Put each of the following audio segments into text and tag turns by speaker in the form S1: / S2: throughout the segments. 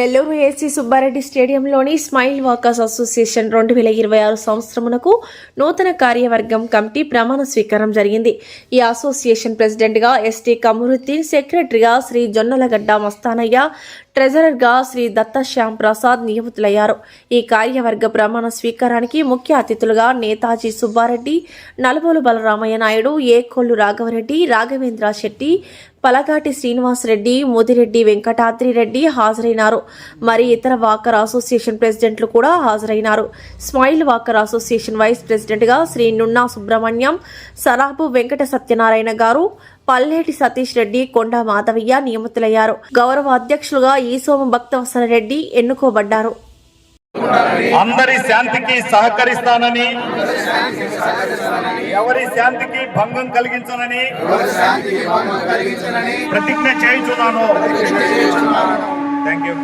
S1: Nellore AC Subbareddy స్టేడియంలోని smile walkers association 2026 సంవత్సరమునకు నూతన కార్యవర్గం కమిటీ ప్రమాణ స్వీకారం జరిగింది. ఈ అసోసియేషన్ ప్రెసిడెంట్గా ఎస్టీ కమరుద్దీన్, సెక్రటరీగా శ్రీ జొన్నలగడ్డ మస్తానయ్య, ట్రెజరర్గా శ్రీ దత్త శ్యామ్ ప్రసాద్ నియమితులయ్యారు. ఈ కార్యవర్గ ప్రమాణ స్వీకారానికి ముఖ్య అతిథులుగా నేతాజీ సుబ్బారెడ్డి, నలుబోలు బలరామయ్య నాయుడు, ఏకొల్లు రాఘవరెడ్డి, రాఘవేంద్ర శెట్టి, పలగాటి శ్రీనివాసరెడ్డి, ముదిరెడ్డి వెంకటాద్రిరెడ్డి హాజరైనారు. మరి ఇతర వాకర్ అసోసియేషన్ ప్రెసిడెంట్లు కూడా హాజరైనారు. స్మైల్ వాకర్ అసోసియేషన్ వైస్ ప్రెసిడెంట్గా శ్రీ నున్నా సుబ్రహ్మణ్యం, సరాబు వెంకట సత్యనారాయణ గారు, పల్లేటి సతీష్ రెడ్డి, కొండా మాధవయ్య నియమితులయ్యారు. గౌరవ అధ్యక్షులుగా ఈసోమ భక్తవత్సల రెడ్డి ఎన్నుకోబడ్డారు.
S2: అందరి శాంతికి సహకరిస్తానని, ఎవరి శాంతికి భంగం కలిగించనని ప్రతిజ్ఞ చేయించున్నాను. Thank you.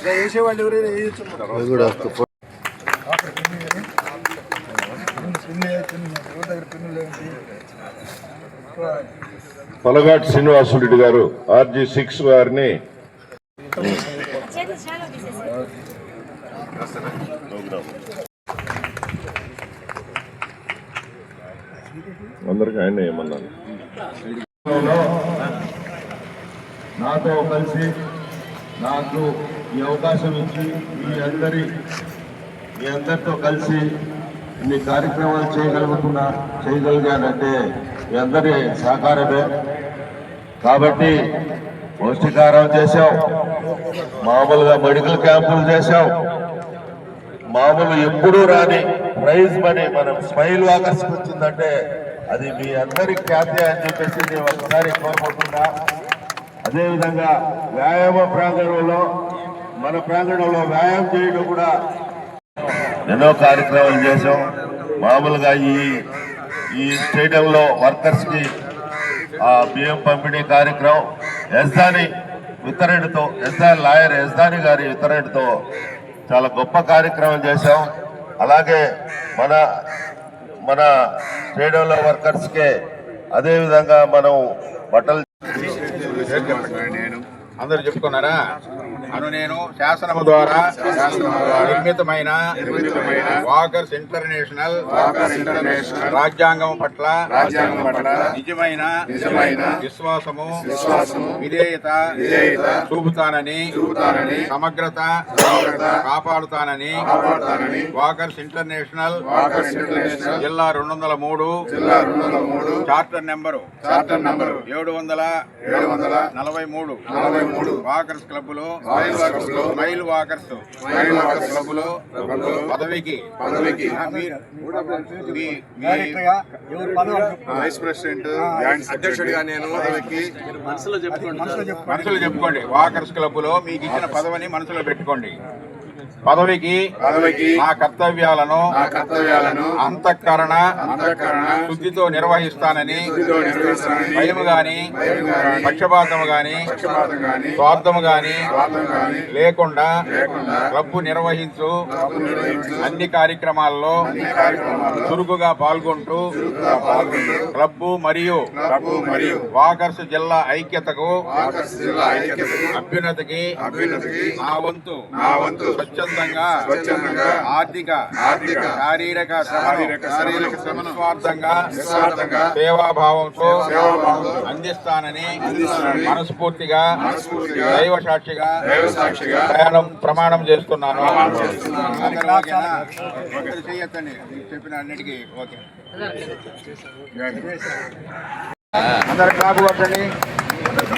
S2: వేసేవాళ్ళు ఎవరైనా వేయచ్చు.
S3: పలగాటి శ్రీనివాసరెడ్డి గారు RG6 వారిని అందరికీ ఆయన ఏమన్నాను. నాతో కలిసి నాకు ఈ అవకాశం ఇచ్చి మీ అందరితో కలిసి ఇన్ని కార్యక్రమాలు చేయగలిగానంటే మీ అందరి సహకారమే. కాబట్టి పౌష్టికాహారం చేశాం, మామూలుగా మెడికల్ క్యాంపులు చేశాం, మామూలు ఎప్పుడూ రాని ప్రైజ్ మనీ మనం స్మైల్ వాకర్స్ వచ్చిందంటే అది మీ అందరి ఖ్యాతి అని చెప్పేసి నేను ఒకసారి కోరుకుంటున్నా. అదేవిధంగా వ్యాయామ ప్రాంగణంలో మన ప్రాంగణంలో వ్యాయామం చేయడం కూడా ఎన్నో కార్యక్రమాలు చేశాం. మామూలుగా ఈ స్టేడియంలో వర్కర్స్ కి బియ్యం పంపిణీ కార్యక్రమం యజ్దాని వితరణతో, లాయర్ యజ్దాని గారి వితరణతో చాలా గొప్ప కార్యక్రమం చేశాం. అలాగే మన స్టేడియంలో వర్కర్స్ కే అదేవిధంగా మనం బట్టలు
S4: అందరూ చెప్పుకున్నారా? నేను శాసనము ద్వారా నిర్మితమైన వాకర్స్ ఇంటర్నేషనల్ రాజ్యాంగం పట్ల నిజమైన విశ్వాసము విధేయత చూపుతానని సమగ్రత కాపాడుతానని వాకర్స్ ఇంటర్నేషనల్ జిల్లా 203 చార్టర్ నెంబరు 743 వాకర్స్ క్లబ్లో స్మైల్ వాకర్స్ క్లబ్లో పదవికి
S2: వైస్ ప్రెసిడెంట్ అధ్యక్షుడిగా నేను మనసులో
S4: చెప్పుకోండి. వాకర్స్ క్లబ్లో మీకు ఇచ్చిన పదవిని మనసులో పెట్టుకోండి. పదవికి నా కర్తవ్యాలను అంతఃకరణ శుద్ధితో నిర్వహిస్తానని భయము గాని పక్షపాతము గాని స్వార్థము గాని లేకుండా క్లబ్బు నిర్వహించు అన్ని కార్యక్రమాల్లో చురుకుగా పాల్గొంటూ క్లబ్బు మరియు వాకర్స్ జిల్లా ఐక్యతకు అభ్యున్నతికి నా వంతు స్వచ్ఛందంగా ఆర్థిక శారీరక శ్రమను స్వార్థంగా సేవాభావంతో అందిస్తానని మనస్ఫూర్తిగా దైవ సాక్షిగా ప్రమాణం చేస్తున్నాను. చెయ్యొద్దండి, చెప్పిన అన్నిటికీ ఓకే. అందరు కాపు కొట్టండి.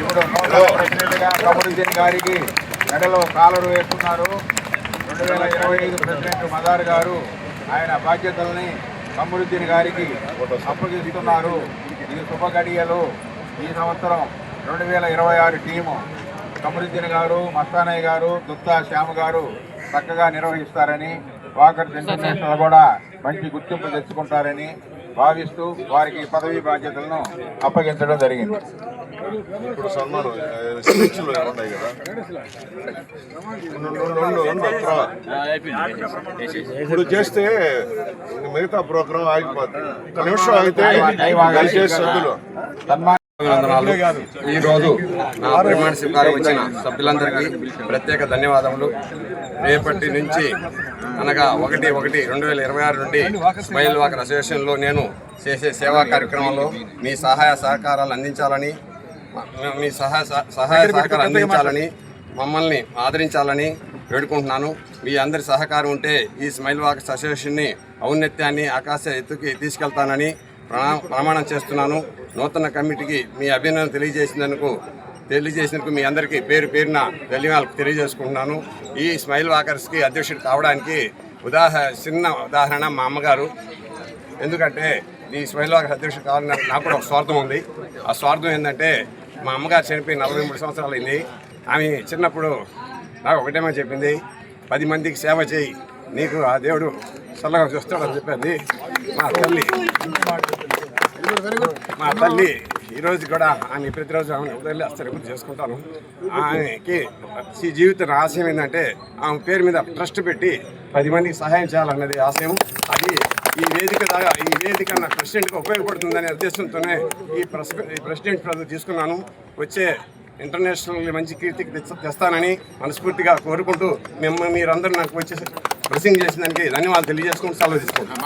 S4: ఇప్పుడు ప్రెసిడెంట్గా కమరుద్దీన్ గారికి మెడలో కాలరు వేస్తున్నారు. 2025 ప్రెసిడెంట్ మదార్ గారు ఆయన బాధ్యతల్ని కమరుద్దీన్ గారికి అప్పగిస్తున్నారు. ఇది శుభగడియలు. ఈ సంవత్సరం 2026 టీము కమరుద్దీన్ గారు, మస్తానయ్య గారు, దుత్తా శ్యామ్ గారు చక్కగా నిర్వహిస్తారని, వాకర్స్ ఇంటర్నేషనల్ కూడా మంచి గుర్తింపు తెచ్చుకుంటారని భావిస్తూ వారికి పదవీ బాధ్యతలను అప్పగించడం జరిగింది.
S2: ఇప్పుడు సన్మానం స్పీచ్లు ఉన్నాయి కదా, ఇప్పుడు చేస్తే మిగతా ప్రోగ్రాం ఆగిపోతుంది. ఒక నిమిషం ఆగితే దయచేసి సభ్యులు
S5: ఈ రోజు నా ప్రమాణ స్వీకారం వచ్చిన సభ్యులందరికీ ప్రత్యేక ధన్యవాదములు. రేపటి నుంచి అనగా 1/1/2026 నుండి స్మైల్ వాకర్ అసోసియేషన్లో నేను చేసే సేవా కార్యక్రమంలో మీ సహాయ సహకారాలు అందించాలని, మమ్మల్ని ఆదరించాలని వేడుకుంటున్నాను. మీ అందరి సహకారం ఉంటే ఈ స్మైల్ వాకర్స్ అసోసియేషన్ని ఔన్నత్యాన్ని ఆకాశ ఎత్తుకి తీసుకెళ్తానని ప్రమాణం చేస్తున్నాను. నూతన కమిటీకి మీ అభినందన తెలియజేసినందుకు మీ అందరికీ పేరు పేరున ధన్యవాదాలు తెలియజేసుకుంటున్నాను. ఈ స్మైల్ వాకర్స్కి అధ్యక్షుడు కావడానికి చిన్న ఉదాహరణ మా అమ్మగారు. ఎందుకంటే ఈ స్మైల్ వాకర్స్ అధ్యక్షుడు కావాలని నాకు కూడా ఒక స్వార్థం ఉంది. ఆ స్వార్థం ఏంటంటే మా అమ్మగారు చనిపోయి 43 సంవత్సరాలు అయింది. ఆమె చిన్నప్పుడు నాకు ఒకటేమో చెప్పింది, 10 మందికి సేవ చేయి, నీకు ఆ దేవుడు చల్లగా చూస్తాడని చెప్పింది మా తల్లి. ఈరోజు కూడా ఆమె ప్రతిరోజు ఆమె వదిలి అస్తరిగుర్తు చేసుకుంటాను. ఆమెకి ఈ జీవిత ఆశయం ఏంటంటే ఆమె పేరు మీద ట్రస్ట్ పెట్టి 10 మందికి సహాయం చేయాలన్నది ఆశయం. అది ఈ వేదిక నా ప్రెసిడెంట్గా ఉపయోగపడుతుందనే ఉద్దేశంతోనే ఈ ప్రెసిడెంట్ పదవి తీసుకున్నాను. వచ్చే ఇంటర్నేషనల్ మంచి కీర్తికి తెస్తానని మనస్ఫూర్తిగా కోరుకుంటూ మీరందరూ నాకు వచ్చి బ్లెస్సింగ్ చేసిన దానికి ధన్యవాదాలు తెలియజేసుకుంటూ సెలవు తీసుకుంటాను.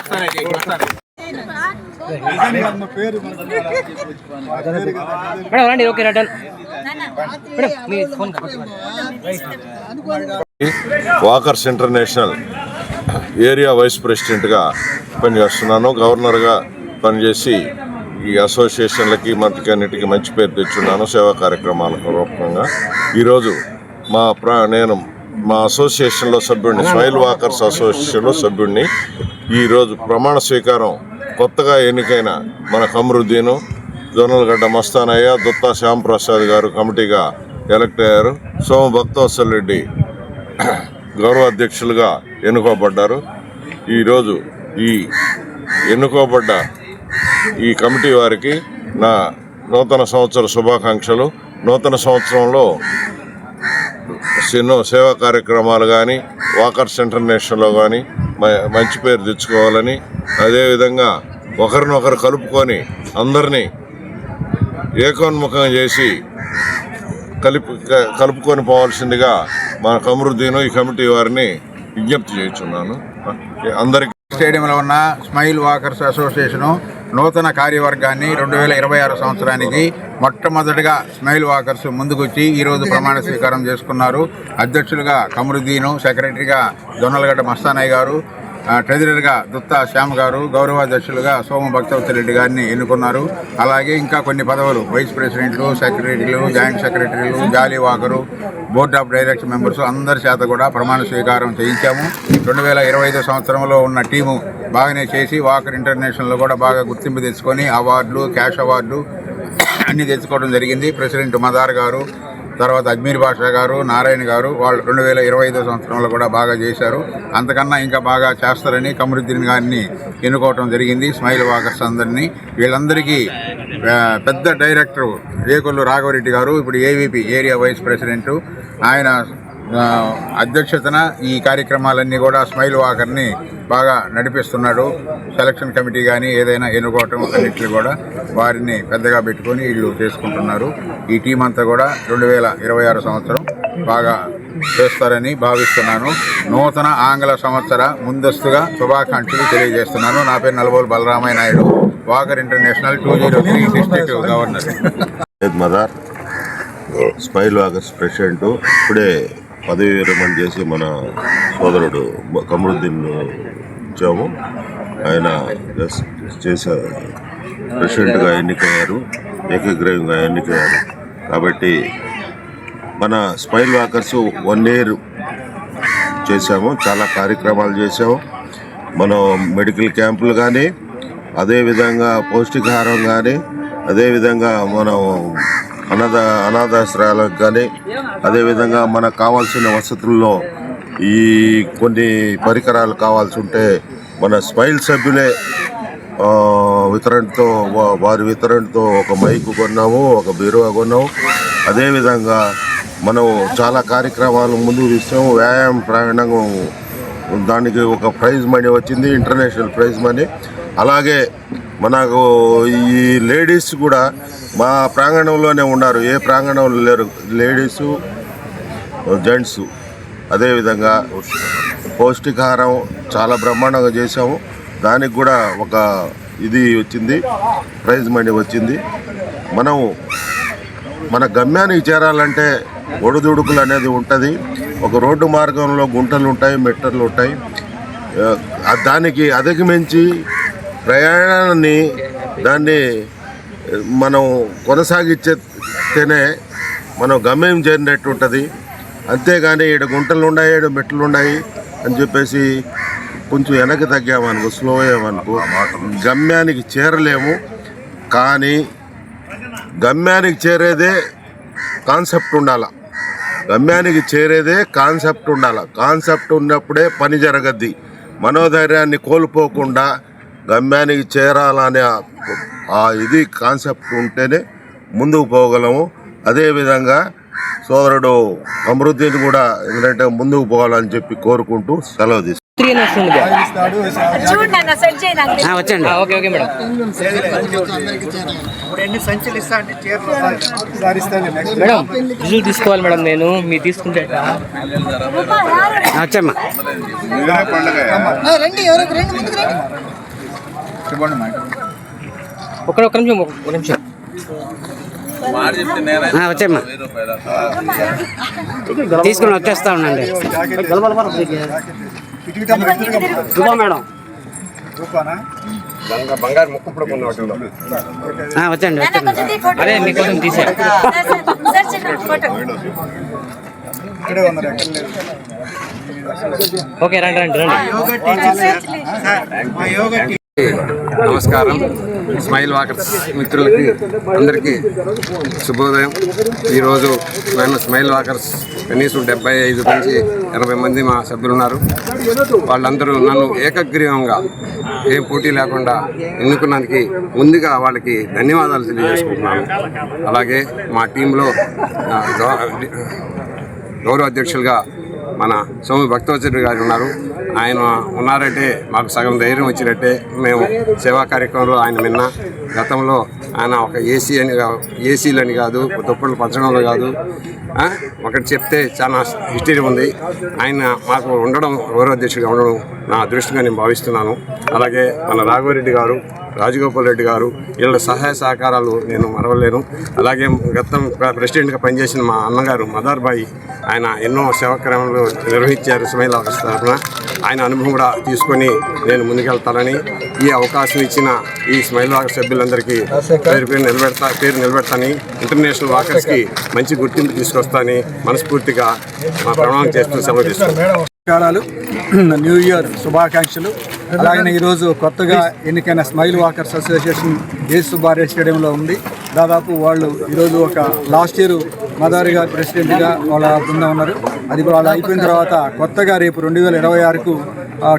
S3: వాకర్స్ ఇంటర్నేషనల్ ఏరియా వైస్ ప్రెసిడెంట్గా పనిచేస్తున్నాను. గవర్నర్గా పనిచేసి ఈ అసోసియేషన్లకి మనకి అన్నిటికీ మంచి పేరు తెచ్చున్నాను సేవా కార్యక్రమాల రూపంగా. ఈరోజు నేను మా అసోసియేషన్లో సభ్యుడిని, స్మైల్ వాకర్స్ అసోసియేషన్లో సభ్యుడిని. ఈరోజు ప్రమాణ స్వీకారం కొత్తగా ఎన్నికైన మన కమరుద్దీను, జొన్నలగడ్డ మస్తానయ్య, దుత్తా శ్యాంప్రసాద్ గారు కమిటీగా ఎలక్ట్ అయ్యారు. సోమ భక్తవత్సల్ రెడ్డి గౌరవ అధ్యక్షులుగా ఎన్నుకోబడ్డారు. ఈరోజు ఈ ఎన్నుకోబడ్డ ఈ కమిటీ వారికి నా నూతన సంవత్సర శుభాకాంక్షలు. నూతన సంవత్సరంలో ఎన్నో సేవా కార్యక్రమాలు కానీ వాకర్స్ ఇంటర్నేషనల్లో కానీ మంచి పేరు తెచ్చుకోవాలని, అదేవిధంగా ఒకరినొకరు కలుపుకొని అందరినీ ఏకోన్ముఖం చేసి కలుపుకొని పోవాల్సిందిగా మన కమరుద్దీను ఈ కమిటీ వారిని విజ్ఞప్తి చేస్తున్నాను. అందరికీ
S4: స్టేడియంలో ఉన్న స్మైల్ వాకర్స్ అసోసియేషను నూతన కార్యవర్గాన్ని 2026 సంవత్సరానికి మొట్టమొదటిగా స్మైల్ వాకర్స్ ముందుకొచ్చి ఈరోజు ప్రమాణ స్వీకారం చేసుకున్నారు. అధ్యక్షులుగా కమరుద్దీను, సెక్రటరీగా జొన్నలగడ్డ మస్తానయ్య గారు, ట్రెజరర్గా దుత్తా శ్యామ్ గారు, గౌరవాధ్యక్షులుగా సోమ భక్తవత్సల్ రెడ్డి గారిని ఎన్నుకున్నారు. అలాగే ఇంకా కొన్ని పదవులు వైస్ ప్రెసిడెంట్లు, సెక్రటరీలు, జాయింట్ సెక్రటరీలు, jolly walker, board of director members అందరి చేత కూడా ప్రమాణ స్వీకారం చేయించాము. 2025 సంవత్సరంలో ఉన్న టీము బాగానే చేసి వాకర్ ఇంటర్నేషనల్లో కూడా బాగా గుర్తింపు తెచ్చుకొని అవార్డులు, క్యాష్ అవార్డు అన్నీ తెచ్చుకోవడం జరిగింది. ప్రెసిడెంట్ మదార్ గారు, తర్వాత అజ్మీర్ బాషా గారు, నారాయణ గారు వాళ్ళు 2025 సంవత్సరంలో కూడా బాగా చేశారు. అంతకన్నా ఇంకా బాగా చేస్తారని కమరుద్దీన్ గారిని ఎన్నుకోవటం జరిగింది. స్మైల్ వాకర్స్ అందరినీ, వీళ్ళందరికీ పెద్ద డైరెక్టర్ రేకొల్లు రాఘవరెడ్డి గారు, ఇప్పుడు ఏవీపీ ఏరియా వైస్ ప్రెసిడెంట్, ఆయన అధ్యక్షతన ఈ కార్యక్రమాలన్నీ కూడా స్మైల్ వాకర్ని బాగా నడిపిస్తున్నాడు. సెలక్షన్ కమిటీ కానీ ఏదైనా ఎన్నుకోవటం అన్నింటినీ కూడా వారిని పెద్దగా పెట్టుకొని వీళ్ళు చేసుకుంటున్నారు. ఈ టీం అంతా కూడా 2026 సంవత్సరం బాగా చేస్తారని భావిస్తున్నాను. నూతన ఆంగ్ల సంవత్సర ముందస్తుగా శుభాకాంక్షలు తెలియజేస్తున్నాను. నా పేరు Nalabolu Balaramaiah Naidu, walker international 203 district governor.
S3: Madar smile walkers president ఇప్పుడే పదవి విరమణ చేసి మన సోదరుడు కమరుద్దీన్ ఇచ్చాము. ఆయన చేసే ప్రెసిడెంట్గా ఎన్నికయ్యారు, ఏకగ్రీవంగా ఎన్నికయ్యారు. కాబట్టి మన స్మైల్ వాకర్స్ 1 year చేశాము, చాలా కార్యక్రమాలు చేసాము. మనం మెడికల్ క్యాంపులు కానీ, అదేవిధంగా పౌష్టికాహారం కానీ, అదేవిధంగా మనం అనాథాశ్రయాలకు కానీ, అదేవిధంగా మనకు కావాల్సిన వసతుల్లో ఈ కొన్ని పరికరాలు కావాల్సి ఉంటే మన స్మైల్ సభ్యులే వారి వితరణతో ఒక మైకు కొన్నాము, ఒక బీరువా కొన్నాము. అదేవిధంగా మనం చాలా కార్యక్రమాలు ముందుకు తీసాము. వ్యాయామ ప్రాంగణం దానికి ఒక ప్రైజ్ మనీ వచ్చింది, ఇంటర్నేషనల్ ప్రైజ్ మనీ. అలాగే మనకు ఈ లేడీస్ కూడా మా ప్రాంగణంలోనే ఉన్నారు, ఏ ప్రాంగణంలో లేరు, లేడీసు జెంట్స్. అదేవిధంగా పౌష్టికాహారం చాలా బ్రహ్మాండంగా చేసాము, దానికి కూడా ఒక ఇది వచ్చింది, ప్రైజ్ మనీ వచ్చింది. మనం మన గమ్యానికి చేరాలంటే ఒడిదుడుకులు అనేది ఉంటుంది. ఒక రోడ్డు మార్గంలో గుంటలు ఉంటాయి, మెట్టలు ఉంటాయి. దానికి అధిగమించి దాన్ని మనం కొనసాగిస్తేనే మనం గమ్యం చేరినట్టు ఉంటుంది. అంతేగాని ఇక్కడ గుంటలు ఉన్నాయి, ఇక్కడ మెట్లు ఉన్నాయి అని చెప్పేసి కొంచెం వెనక్కి తగ్గామనుకో, స్లో అయ్యామనుకో, గమ్యానికి చేరలేము. కానీ గమ్యానికి చేరేదే కాన్సెప్ట్ ఉండాలి, గమ్యానికి చేరేదే కాన్సెప్ట్ ఉండాలి. కాన్సెప్ట్ ఉన్నప్పుడే పని జరగద్ది. మనోధైర్యాన్ని కోల్పోకుండా గమ్యానికి చేరాలనే ఇది కాన్సెప్ట్ ఉంటేనే ముందుకు పోగలము. అదేవిధంగా సోదరుడు కమరుద్దీన్ కూడా ఎందుకంటే ముందుకు పోవాలని చెప్పి కోరుకుంటూ సెలవు తీసుకుంటాం.
S6: తీసుకోవాలి మేడం, నేను మీరు తీసుకుంటే వచ్చమ్మా. ఒక నిమిషం వచ్చమ్మా, తీసుకుని వచ్చేస్తా ఉండండి మేడం.
S5: బంగారు ముక్కు
S6: వచ్చండి అదే మీకోసం తీసా. ఓకే రండి రండి రండి.
S5: నమస్కారం. స్మైల్ వాకర్స్ మిత్రులకి అందరికీ శుభోదయం. ఈరోజు మేము స్మైల్ వాకర్స్ కనీసం 75 నుంచి 80 మంది మా సభ్యులు ఉన్నారు. వాళ్ళందరూ నన్ను ఏకగ్రీవంగా ఏం పోటీ లేకుండా ఎన్నుకున్నందుకు ముందుగా వాళ్ళకి ధన్యవాదాలు తెలియజేసుకుంటున్నాను. అలాగే మా టీంలో గౌరవ అధ్యక్షులుగా మన సోము భక్తవచ్చరెడ్డి గారు ఉన్నారు. ఆయన ఉన్నారంటే మాకు సగం ధైర్యం వచ్చినట్టే. మేము సేవా కార్యక్రమంలో ఆయన విన్నా. గతంలో ఆయన ఒక ఏసీలని కాదు, దుప్పట్లు పంచడంలో కాదు, ఒకటి చెప్తే చాలా హిస్టరీ ఉంది. ఆయన మాకు ఉండడం, గౌరవ అధ్యక్షుడిగా ఉండడం నా అదృష్టంగా నేను భావిస్తున్నాను. అలాగే మన రాఘవరెడ్డి గారు, రాజగోపాల్ రెడ్డి గారు, వీళ్ళ సహాయ సహకారాలు నేను మరవలేను. అలాగే గతం ప్రెసిడెంట్గా పనిచేసిన మా అన్నగారు మదార్బాయి, ఆయన ఎన్నో సేవాక్రమాలు నిర్వహించారు స్మైల్ వాకర్స్ తరఫున. ఆయన అనుభవం కూడా తీసుకొని నేను ముందుకెళ్తానని, ఈ అవకాశం ఇచ్చిన ఈ స్మైల్ వాకర్ సభ్యులందరికీ పేరు నిలబెడతానని, ఇంటర్నేషనల్ వాకర్స్కి మంచి గుర్తింపు తీసుకొస్తానని మనస్ఫూర్తిగా మా ప్రణాళిక చేస్తూ సెలవు తీసుకుంటాను.
S7: నమస్కారాలు, న్యూ ఇయర్ శుభాకాంక్షలు. అలాగే ఈరోజు కొత్తగా ఎన్నికైన స్మైల్ వాకర్స్ అసోసియేషన్ సుబ్బారెడ్డి స్టేడియంలో ఉంది. దాదాపు వాళ్ళు ఈరోజు ఒక లాస్ట్ ఇయర్ మదారి గారు ప్రెసిడెంట్గా వాళ్ళ బృందం ఉన్నారు. అది వాళ్ళు అయిపోయిన తర్వాత కొత్తగా రేపు 2026కు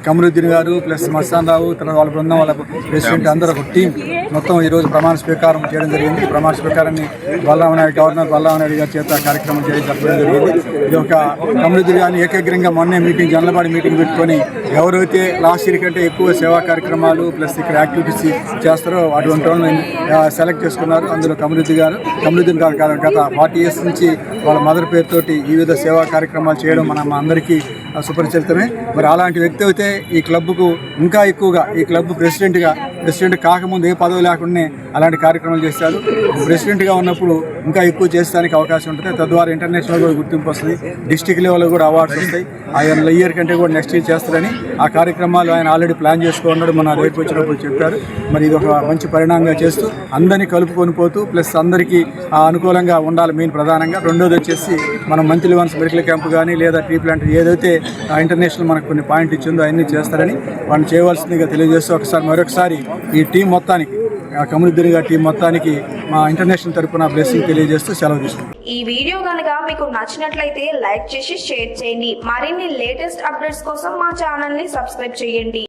S7: కమరుద్దీన్ గారు ప్లస్ మస్తాన్ రావు, తర్వాత వాళ్ళ బృందం, వాళ్ళ ప్రెసిడెంట్ అందరూ ఒక టీం మొత్తం ఈరోజు ప్రమాణ స్వీకారం చేయడం జరిగింది. ప్రమాణ స్వీకారాన్ని గవర్నర్ బలరామనాయుడు గారి చేత కార్యక్రమం చెప్పడం జరిగింది. ఇది ఒక కమరుద్దీన్ గారిని ఏకగ్రంగా మొన్నే మీటింగ్, జనలబాడి మీటింగ్ పెట్టుకొని ఎవరైతే లాస్ట్ ఇయర్ కంటే ఎక్కువ సేవా కార్యక్రమాలు ప్లస్ ఇక్కడ యాక్టివిటీస్ చేస్తారో అటువంటి వాళ్ళని సెలెక్ట్ చేసుకున్నారు. అందులో కమరుద్దీన్ గారు గత 40 years నుంచి వాళ్ళ మదర్ పేరుతోటి వివిధ సేవా కార్యక్రమాలు చేయడం మన అందరికీ సుపరిచితమే. మరి అలాంటి వ్యక్తి అయితే ఈ క్లబ్కు ఇంకా ఎక్కువగా, ఈ క్లబ్ ప్రెసిడెంట్ కాకముందు ఏ పదవి లేకుండానే అలాంటి కార్యక్రమాలు చేశారు. ప్రెసిడెంట్గా ఉన్నప్పుడు ఇంకా ఎక్కువ చేసేదానికి అవకాశం ఉంటుంది. తద్వారా ఇంటర్నేషనల్ కూడా గుర్తింపు వస్తుంది, డిస్టిక్ లెవెల్లో కూడా అవార్డ్స్ వస్తాయి. ఆయన ఇయర్ కంటే కూడా నెక్స్ట్ ఇయర్ చేస్తారని ఆ కార్యక్రమాలు ఆయన ఆల్రెడీ ప్లాన్ చేసుకున్నాడు. మన రేపు వచ్చినప్పుడు చెప్పారు. మరి ఇది ఒక మంచి పరిణామంగా చేస్తూ అందరినీ కలుపుకొని పోతూ ప్లస్ అందరికీ అనుకూలంగా ఉండాలి మెయిన్ ప్రధానంగా. రెండోది వచ్చేసి మనం మంత్లీ వన్స్ మెడికల్ క్యాంప్ కానీ లేదా ట్రీ ప్లాంట్ ఏదైతే ఇంటర్నేషనల్ మనకు కొన్ని పాయింట్ ఇచ్చిందో అవన్నీ చేస్తారని వాళ్ళు చేయవలసిందిగా తెలియజేస్తూ మరొకసారి ఈ టీం మొత్తానికి కమ్యూనిటీ టీం మొత్తానికి మా ఇంటర్నేషనల్ తరపున బ్లెస్సింగ్ తెలియజేస్తూ సెలవు తీసుకుంటాం.
S8: ఈ వీడియో కనుక మీకు నచ్చినట్లయితే లైక్ చేసి షేర్ చేయండి. మరిన్ని లేటెస్ట్ అప్డేట్స్ కోసం మా ఛానల్ ని సబ్స్క్రైబ్ చేయండి.